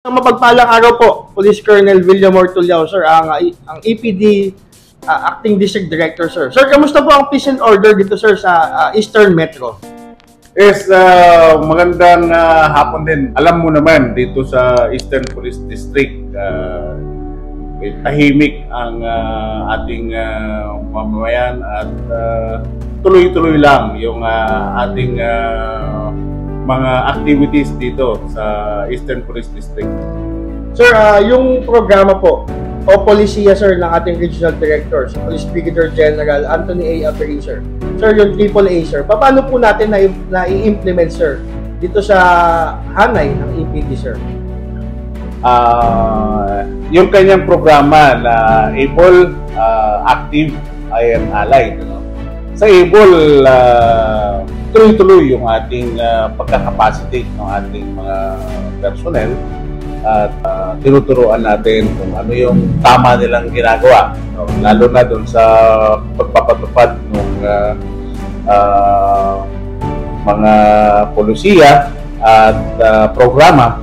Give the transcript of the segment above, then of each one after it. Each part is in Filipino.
Sa mapagpalang araw po, Police Colonel Villamor Tulyao, sir, ang EPD Acting District Director, sir. Sir, kamusta po ang peace and order dito, sir, sa Eastern Metro? Yes, magandang hapon din. Alam mo naman, dito sa Eastern Police District, tahimik ang ating mamamayan at tuloy-tuloy lang yung ating mga activities dito sa Eastern Police District. Sir, yung programa po o polisiya, sir, ng ating Regional Director, si Police Brigadier General Anthony A. Aperi, sir. Sir, yung AAA, sir, paano po natin na-i-implement, sir, dito sa hanay ng EPD, sir? Yung kanyang programa na ABLE, Active, I Am Allied. No? Sa ABLE, tuloy-tuloy yung ating pagkakapacity ng ating mga personnel at tinuturuan natin kung ano yung tama nilang ginagawa, no? Lalo na doon sa pagpapatupad ng mga polisiya at programa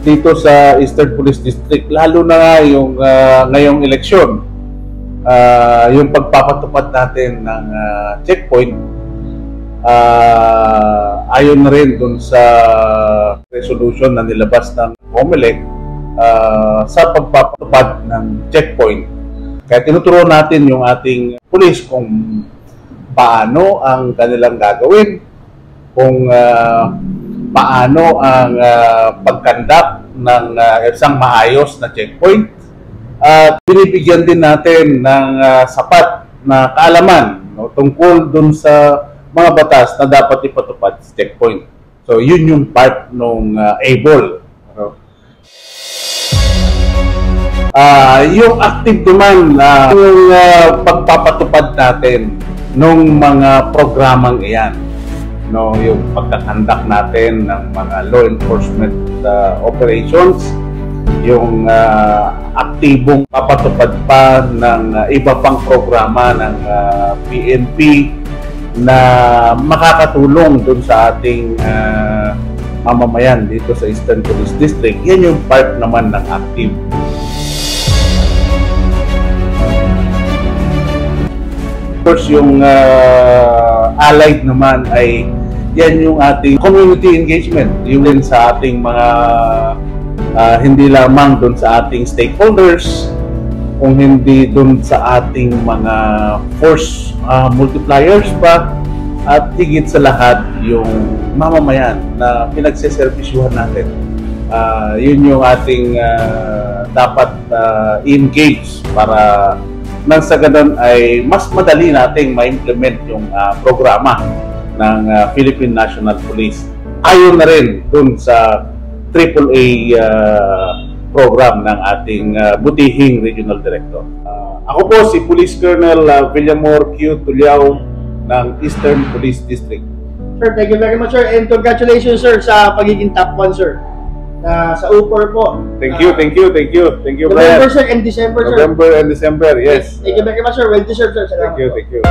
dito sa Eastern Police District, lalo na yung ngayong eleksyon, yung pagpapatupad natin ng checkpoint, ayon na rin dun sa resolution na nilabas ng COMELEC sa pagpapatupad ng checkpoint. Kaya tinuturuan natin yung ating pulis kung paano ang kanilang gagawin, kung paano ang pag-conduct ng isang maayos na checkpoint, at binibigyan din natin ng sapat na kaalaman, no, tungkol dun sa mga batas na dapat ipatupad sa checkpoint. So yun yung part ng ABLE. Yung active naman, yung pagpapatupad natin ng mga programang iyan, no, yung pagkakandak natin ng mga law enforcement operations, yung aktibong papatupad pa ng iba pang programa ng PNP na makakatulong dun sa ating mamamayan dito sa Eastern Police District. Yan yung part naman ng active. Of course, yung allied naman ay yan yung ating community engagement. Yung din sa ating mga hindi lamang dun sa ating stakeholders, kung hindi dun sa ating mga force multipliers pa, at higit sa lahat yung mamamayan na pinagseservisyuhan natin. Yun yung ating dapat i-engage para nang sa ganun ay mas madali nating ma-implement yung programa ng Philippine National Police. Ayon na rin dun sa AAA program ng ating butihing Regional Director. Ako po si Police Colonel Villamor Q. Tulyao ng Eastern Police District. Sir, thank you very much, sir, and congratulations, sir, sa pagiging top 1, sir, sa UPOR po. Thank you, November, sir, and December, sir. November and December, yes. Thank you very much, sir. Well deserved, sir. Thank you.